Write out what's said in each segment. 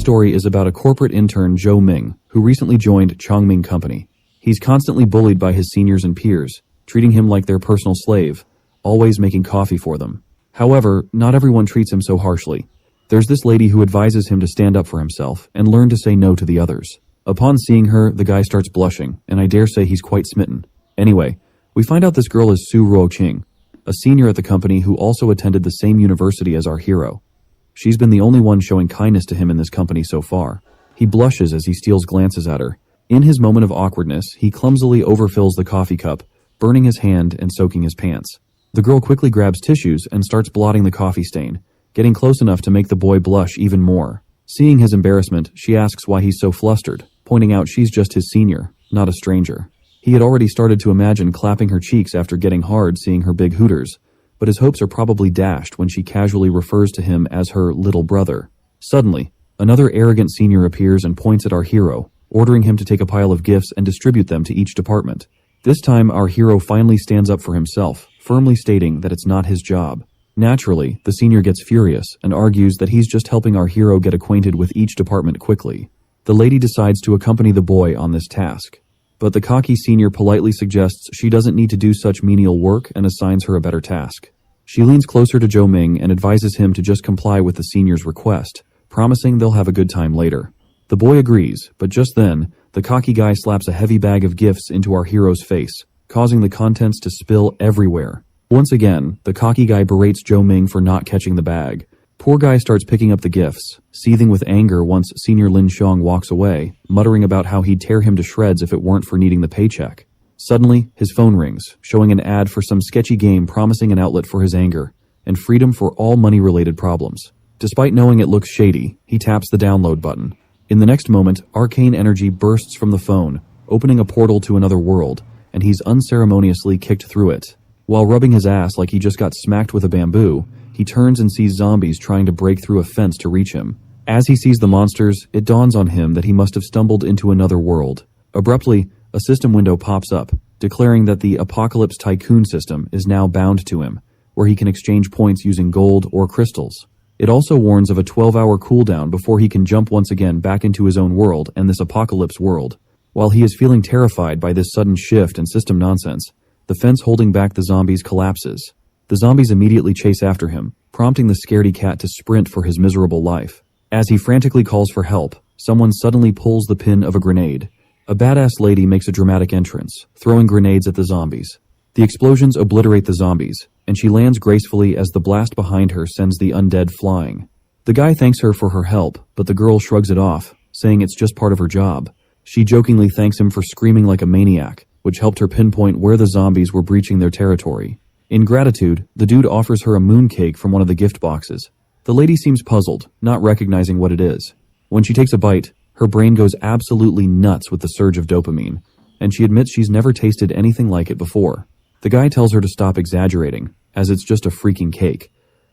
story is about a corporate intern, Joe Ming, who recently joined Chongming Company. He's constantly bullied by his seniors and peers, treating him like their personal slave, always making coffee for them. However, not everyone treats him so harshly. There's this lady who advises him to stand up for himself and learn to say no to the others. Upon seeing her, the guy starts blushing, and I dare say he's quite smitten. Anyway, we find out this girl is Su Ruoqing, a senior at the company who also attended the same university as our hero. She's been the only one showing kindness to him in this company so far. He blushes as he steals glances at her. In his moment of awkwardness, he clumsily overfills the coffee cup, burning his hand and soaking his pants. The girl quickly grabs tissues and starts blotting the coffee stain, getting close enough to make the boy blush even more. Seeing his embarrassment, she asks why he's so flustered, pointing out she's just his senior, not a stranger. He had already started to imagine clapping her cheeks after getting hard seeing her big hooters, but his hopes are probably dashed when she casually refers to him as her little brother. Suddenly, another arrogant senior appears and points at our hero, ordering him to take a pile of gifts and distribute them to each department. This time, our hero finally stands up for himself, firmly stating that it's not his job. Naturally, the senior gets furious and argues that he's just helping our hero get acquainted with each department quickly. The lady decides to accompany the boy on this task, but the cocky senior politely suggests she doesn't need to do such menial work and assigns her a better task. She leans closer to Joe Ming and advises him to just comply with the senior's request, promising they'll have a good time later. The boy agrees, but just then, the cocky guy slaps a heavy bag of gifts into our hero's face, causing the contents to spill everywhere. Once again, the cocky guy berates Joe Ming for not catching the bag. Poor guy starts picking up the gifts, seething with anger once Senior Lin Xiong walks away, muttering about how he'd tear him to shreds if it weren't for needing the paycheck. Suddenly, his phone rings, showing an ad for some sketchy game promising an outlet for his anger, and freedom for all money-related problems. Despite knowing it looks shady, he taps the download button. In the next moment, arcane energy bursts from the phone, opening a portal to another world, and he's unceremoniously kicked through it. While rubbing his ass like he just got smacked with a bamboo, he turns and sees zombies trying to break through a fence to reach him. As he sees the monsters, it dawns on him that he must have stumbled into another world. Abruptly, a system window pops up, declaring that the Apocalypse Tycoon system is now bound to him, where he can exchange points using gold or crystals. It also warns of a 12-hour cooldown before he can jump once again back into his own world and this apocalypse world. While he is feeling terrified by this sudden shift and system nonsense, the fence holding back the zombies collapses. The zombies immediately chase after him, prompting the scaredy cat to sprint for his miserable life. As he frantically calls for help, someone suddenly pulls the pin of a grenade. A badass lady makes a dramatic entrance, throwing grenades at the zombies. The explosions obliterate the zombies, and she lands gracefully as the blast behind her sends the undead flying. The guy thanks her for her help, but the girl shrugs it off, saying it's just part of her job. She jokingly thanks him for screaming like a maniac, which helped her pinpoint where the zombies were breaching their territory. In gratitude, the dude offers her a mooncake from one of the gift boxes. The lady seems puzzled, not recognizing what it is. When she takes a bite, her brain goes absolutely nuts with the surge of dopamine, and she admits she's never tasted anything like it before. The guy tells her to stop exaggerating, as it's just a freaking cake,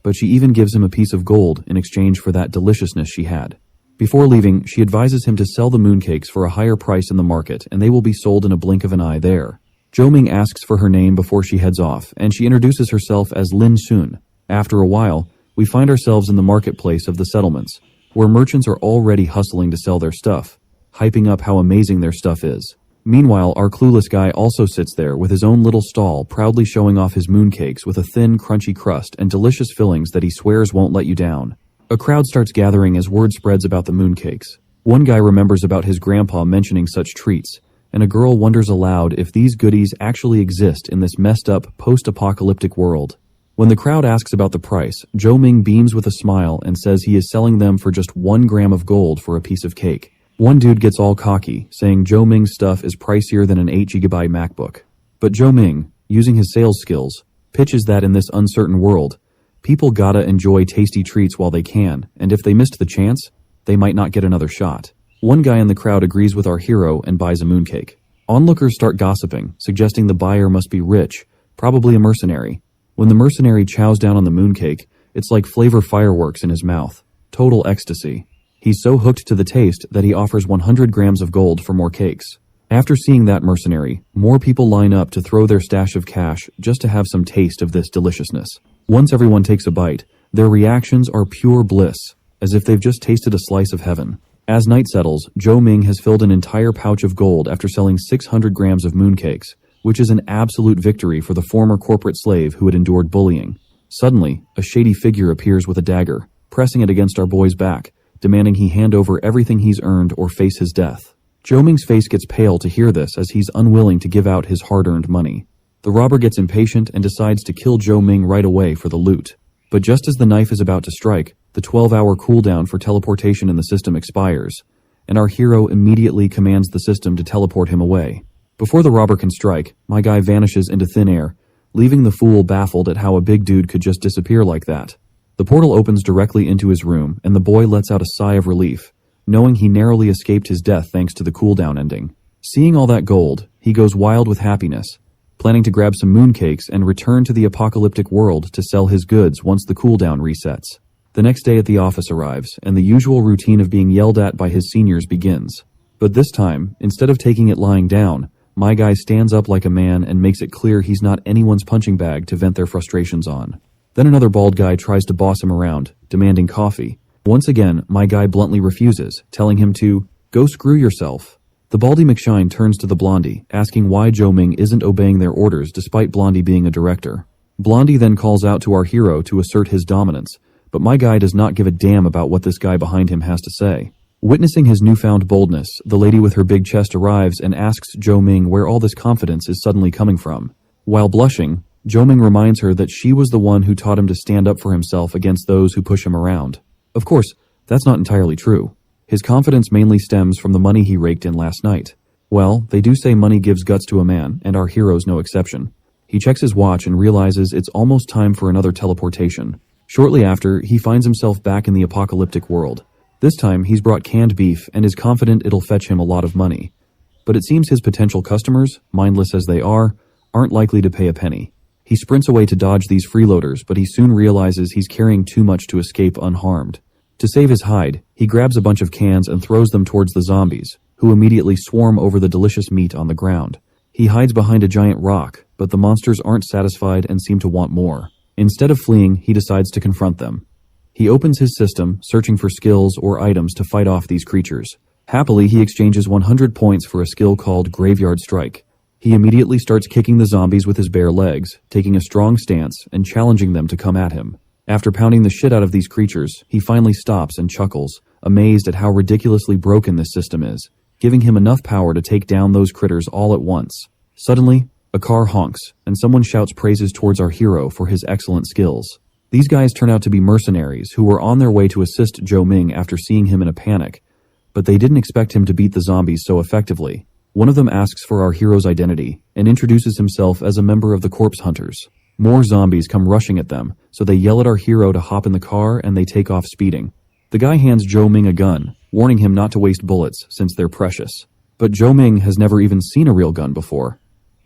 but she even gives him a piece of gold in exchange for that deliciousness she had. Before leaving, she advises him to sell the mooncakes for a higher price in the market, and they will be sold in a blink of an eye there. Joe Ming asks for her name before she heads off, and she introduces herself as Lin Sun. After a while, we find ourselves in the marketplace of the settlements, where merchants are already hustling to sell their stuff, hyping up how amazing their stuff is. Meanwhile, our clueless guy also sits there with his own little stall, proudly showing off his mooncakes with a thin, crunchy crust and delicious fillings that he swears won't let you down. A crowd starts gathering as word spreads about the mooncakes. One guy remembers about his grandpa mentioning such treats, and a girl wonders aloud if these goodies actually exist in this messed up, post-apocalyptic world. When the crowd asks about the price, Joe Ming beams with a smile and says he is selling them for just 1 gram of gold for a piece of cake. One dude gets all cocky, saying Joe Ming's stuff is pricier than an 8GB MacBook. But Joe Ming, using his sales skills, pitches that in this uncertain world, people gotta enjoy tasty treats while they can, and if they missed the chance, they might not get another shot. One guy in the crowd agrees with our hero and buys a mooncake. Onlookers start gossiping, suggesting the buyer must be rich, probably a mercenary. When the mercenary chows down on the mooncake, it's like flavor fireworks in his mouth. Total ecstasy. He's so hooked to the taste that he offers 100 grams of gold for more cakes. After seeing that mercenary, more people line up to throw their stash of cash just to have some taste of this deliciousness. Once everyone takes a bite, their reactions are pure bliss. as if they've just tasted a slice of heaven. As night settles, Zhou Ming has filled an entire pouch of gold after selling 600 grams of mooncakes, which is an absolute victory for the former corporate slave who had endured bullying. Suddenly, a shady figure appears with a dagger, pressing it against our boy's back, demanding he hand over everything he's earned or face his death. Zhou Ming's face gets pale to hear this, as he's unwilling to give out his hard-earned money. The robber gets impatient and decides to kill Zhou Ming right away for the loot. But just as the knife is about to strike, the 12-hour cooldown for teleportation in the system expires, and our hero immediately commands the system to teleport him away. Before the robber can strike, my guy vanishes into thin air, leaving the fool baffled at how a big dude could just disappear like that. The portal opens directly into his room, and the boy lets out a sigh of relief, knowing he narrowly escaped his death thanks to the cooldown ending. Seeing all that gold, he goes wild with happiness, planning to grab some mooncakes and return to the apocalyptic world to sell his goods once the cooldown resets. The next day at the office arrives, and the usual routine of being yelled at by his seniors begins. But this time, instead of taking it lying down, my guy stands up like a man and makes it clear he's not anyone's punching bag to vent their frustrations on. Then another bald guy tries to boss him around, demanding coffee. Once again, my guy bluntly refuses, telling him to go screw yourself. The baldy McShine turns to the blondie, asking why Zhou Ming isn't obeying their orders despite Blondie being a director. Blondie then calls out to our hero to assert his dominance, but my guy does not give a damn about what this guy behind him has to say. Witnessing his newfound boldness, the lady with her big chest arrives and asks Zhou Ming where all this confidence is suddenly coming from. While blushing, Zhou Ming reminds her that she was the one who taught him to stand up for himself against those who push him around. Of course, that's not entirely true. His confidence mainly stems from the money he raked in last night. Well, they do say money gives guts to a man, and our hero's no exception. He checks his watch and realizes it's almost time for another teleportation. Shortly after, he finds himself back in the apocalyptic world. This time, he's brought canned beef and is confident it'll fetch him a lot of money. But it seems his potential customers, mindless as they are, aren't likely to pay a penny. He sprints away to dodge these freeloaders, but he soon realizes he's carrying too much to escape unharmed. To save his hide, he grabs a bunch of cans and throws them towards the zombies, who immediately swarm over the delicious meat on the ground. He hides behind a giant rock, but the monsters aren't satisfied and seem to want more. Instead of fleeing, he decides to confront them. He opens his system, searching for skills or items to fight off these creatures. Happily, he exchanges 100 points for a skill called Graveyard Strike. He immediately starts kicking the zombies with his bare legs, taking a strong stance and challenging them to come at him. After pounding the shit out of these creatures, he finally stops and chuckles, amazed at how ridiculously broken this system is, giving him enough power to take down those critters all at once. Suddenly, a car honks, and someone shouts praises towards our hero for his excellent skills. These guys turn out to be mercenaries who were on their way to assist Zhou Ming after seeing him in a panic, but they didn't expect him to beat the zombies so effectively. One of them asks for our hero's identity and introduces himself as a member of the Corpse Hunters. More zombies come rushing at them, so they yell at our hero to hop in the car and they take off speeding. The guy hands Zhou Ming a gun, warning him not to waste bullets since they're precious. But Zhou Ming has never even seen a real gun before.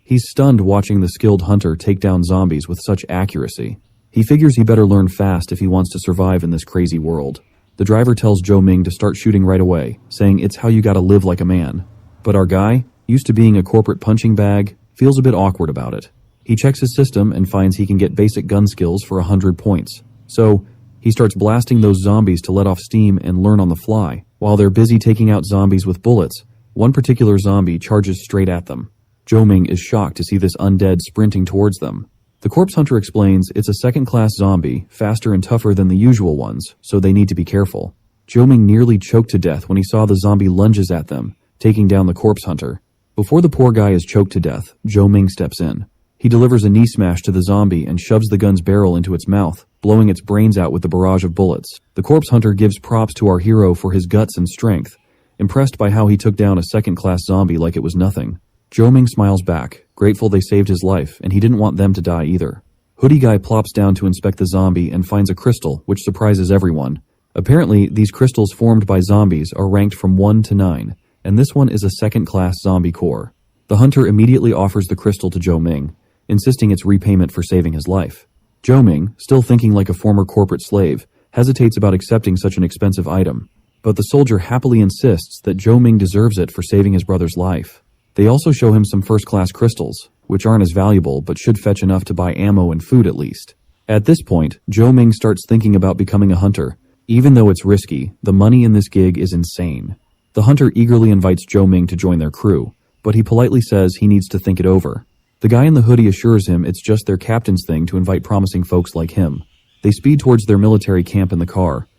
He's stunned watching the skilled hunter take down zombies with such accuracy. He figures he better learn fast if he wants to survive in this crazy world. The driver tells Zhou Ming to start shooting right away, saying it's how you gotta live like a man. But our guy, used to being a corporate punching bag, feels a bit awkward about it. He checks his system and finds he can get basic gun skills for 100 points. So, he starts blasting those zombies to let off steam and learn on the fly. While they're busy taking out zombies with bullets, one particular zombie charges straight at them. Zhou Ming is shocked to see this undead sprinting towards them. The corpse hunter explains it's a second-class zombie, faster and tougher than the usual ones, so they need to be careful. Zhou Ming nearly choked to death when he saw the zombie lunges at them, taking down the corpse hunter. Before the poor guy is choked to death, Zhou Ming steps in. He delivers a knee smash to the zombie and shoves the gun's barrel into its mouth, blowing its brains out with the barrage of bullets. The corpse hunter gives props to our hero for his guts and strength, impressed by how he took down a second-class zombie like it was nothing. Zhou Ming smiles back, grateful they saved his life, and he didn't want them to die either. Hoodie Guy plops down to inspect the zombie and finds a crystal, which surprises everyone. Apparently, these crystals formed by zombies are ranked from 1 to 9, and this one is a second-class zombie core. The hunter immediately offers the crystal to Zhou Ming, insisting it's repayment for saving his life. Zhou Ming, still thinking like a former corporate slave, hesitates about accepting such an expensive item, but the soldier happily insists that Zhou Ming deserves it for saving his brother's life. They also show him some first-class crystals, which aren't as valuable but should fetch enough to buy ammo and food at least. At this point, Zhou Ming starts thinking about becoming a hunter, Even though it's risky, the money in this gig is insane. The hunter eagerly invites Zhou Ming to join their crew, but he politely says he needs to think it over. The guy in the hoodie assures him it's just their captain's thing to invite promising folks like him. They speed towards their military camp in the car.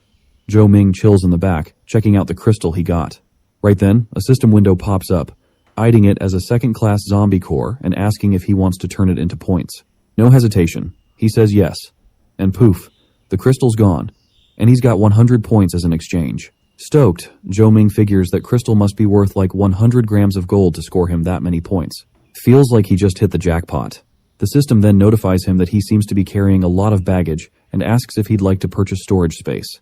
Zhou Ming chills in the back, checking out the crystal he got. Right then, a system window pops up, eyeing it as a second-class zombie core and asking if he wants to turn it into points. No hesitation. He says yes. And poof, the crystal's gone, and he's got 100 points as an exchange. Stoked, Zhou Ming figures that crystal must be worth like 100 grams of gold to score him that many points. Feels like he just hit the jackpot. The system then notifies him that he seems to be carrying a lot of baggage and asks if he'd like to purchase storage space.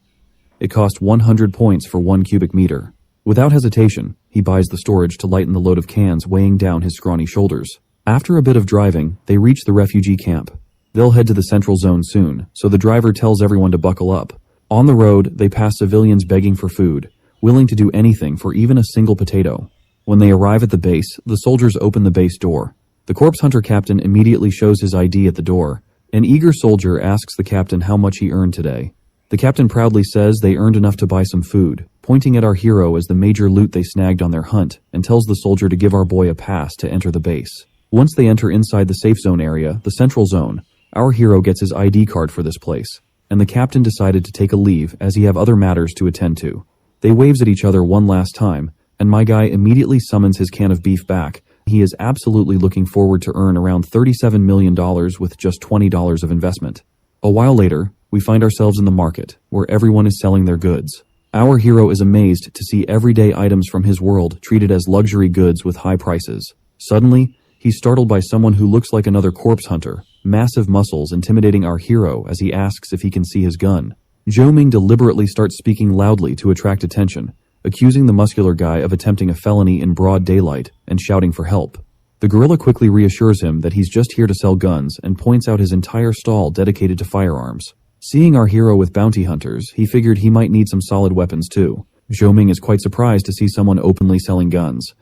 It costs 100 points for 1 cubic meter. Without hesitation, he buys the storage to lighten the load of cans weighing down his scrawny shoulders. After a bit of driving, they reach the refugee camp. They'll head to the central zone soon, so the driver tells everyone to buckle up. On the road, they pass civilians begging for food, willing to do anything for even a single potato. When they arrive at the base, the soldiers open the base door. The corpse hunter captain immediately shows his ID at the door. An eager soldier asks the captain how much he earned today. The captain proudly says they earned enough to buy some food, pointing at our hero as the major loot they snagged on their hunt, and tells the soldier to give our boy a pass to enter the base. Once they enter inside the safe zone area, the central zone, our hero gets his ID card for this place, and the captain decided to take a leave as he have other matters to attend to. They waves at each other one last time, and my guy immediately summons his can of beef back. He is absolutely looking forward to earn around $37 million with just $20 of investment. A while later, we find ourselves in the market, where everyone is selling their goods. Our hero is amazed to see everyday items from his world treated as luxury goods with high prices. Suddenly, he's startled by someone who looks like another corpse hunter, massive muscles intimidating our hero as he asks if he can see his gun. Zhou Ming deliberately starts speaking loudly to attract attention, accusing the muscular guy of attempting a felony in broad daylight and shouting for help. The gorilla quickly reassures him that he's just here to sell guns and points out his entire stall dedicated to firearms. Seeing our hero with bounty hunters, he figured he might need some solid weapons too. Zhou Ming is quite surprised to see someone openly selling guns.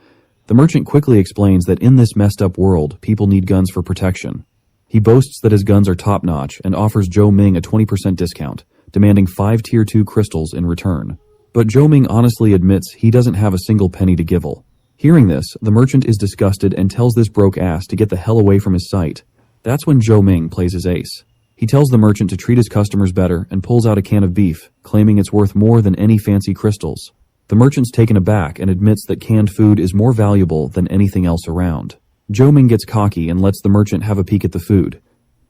The merchant quickly explains that in this messed up world, people need guns for protection. He boasts that his guns are top-notch and offers Zhou Ming a 20% discount, demanding 5 Tier 2 crystals in return. But Zhou Ming honestly admits he doesn't have a single penny to givel. Hearing this, the merchant is disgusted and tells this broke ass to get the hell away from his sight. That's when Zhou Ming plays his ace. He tells the merchant to treat his customers better and pulls out a can of beef, claiming it's worth more than any fancy crystals. The merchant's taken aback and admits that canned food is more valuable than anything else around. Zhou Ming gets cocky and lets the merchant have a peek at the food.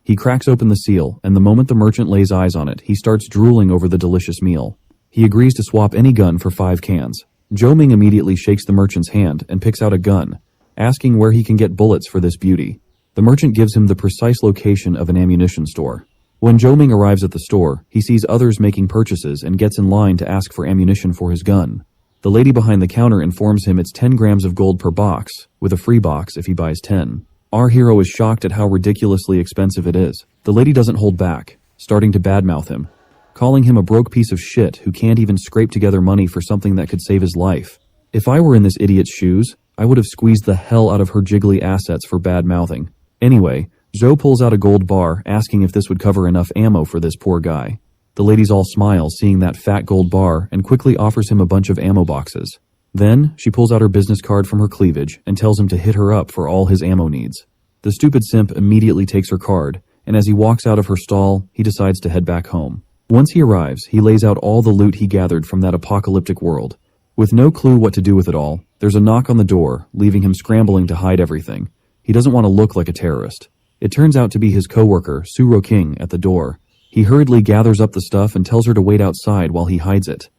He cracks open the seal, and the moment the merchant lays eyes on it, he starts drooling over the delicious meal. He agrees to swap any gun for 5 cans. Zhou Ming immediately shakes the merchant's hand and picks out a gun, asking where he can get bullets for this beauty. The merchant gives him the precise location of an ammunition store. When Zhou Ming arrives at the store, he sees others making purchases and gets in line to ask for ammunition for his gun. The lady behind the counter informs him it's 10 grams of gold per box, with a free box if he buys 10. Our hero is shocked at how ridiculously expensive it is. The lady doesn't hold back, starting to badmouth him, calling him a broke piece of shit who can't even scrape together money for something that could save his life. If I were in this idiot's shoes, I would have squeezed the hell out of her jiggly assets for bad-mouthing. Anyway, Zhou pulls out a gold bar, asking if this would cover enough ammo for this poor guy. The ladies all smile seeing that fat gold bar and quickly offers him a bunch of ammo boxes. Then, she pulls out her business card from her cleavage and tells him to hit her up for all his ammo needs. The stupid simp immediately takes her card, and as he walks out of her stall, he decides to head back home. Once he arrives, he lays out all the loot he gathered from that apocalyptic world. With no clue what to do with it all, there's a knock on the door, leaving him scrambling to hide everything. He doesn't want to look like a terrorist. It turns out to be his co-worker, Suro King, at the door. He hurriedly gathers up the stuff and tells her to wait outside while he hides it.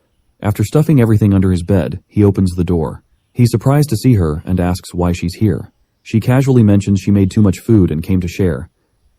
After stuffing everything under his bed, he opens the door. He's surprised to see her and asks why she's here. She casually mentions she made too much food and came to share.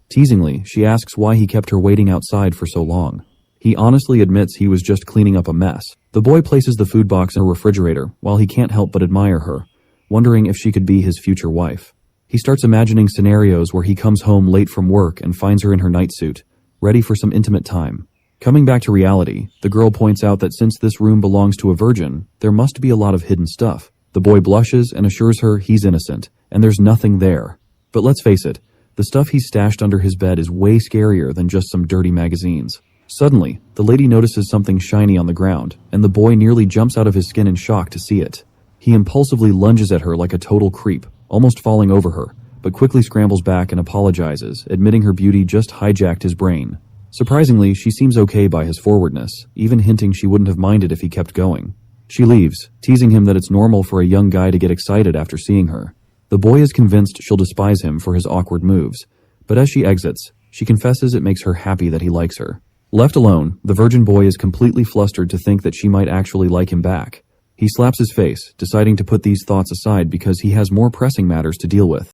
Teasingly, she asks why he kept her waiting outside for so long. He honestly admits he was just cleaning up a mess. The boy places the food box in a refrigerator while he can't help but admire her, wondering if she could be his future wife. He starts imagining scenarios where he comes home late from work and finds her in her nightsuit, ready for some intimate time. Coming back to reality, the girl points out that since this room belongs to a virgin, there must be a lot of hidden stuff. The boy blushes and assures her he's innocent, and there's nothing there. But let's face it, the stuff he's stashed under his bed is way scarier than just some dirty magazines. Suddenly, the lady notices something shiny on the ground, and the boy nearly jumps out of his skin in shock to see it. He impulsively lunges at her like a total creep, almost falling over her, but quickly scrambles back and apologizes, admitting her beauty just hijacked his brain. Surprisingly, she seems okay by his forwardness, even hinting she wouldn't have minded if he kept going. She leaves, teasing him that it's normal for a young guy to get excited after seeing her. The boy is convinced she'll despise him for his awkward moves, but as she exits, she confesses it makes her happy that he likes her. Left alone, the virgin boy is completely flustered to think that she might actually like him back. He slaps his face, deciding to put these thoughts aside because he has more pressing matters to deal with.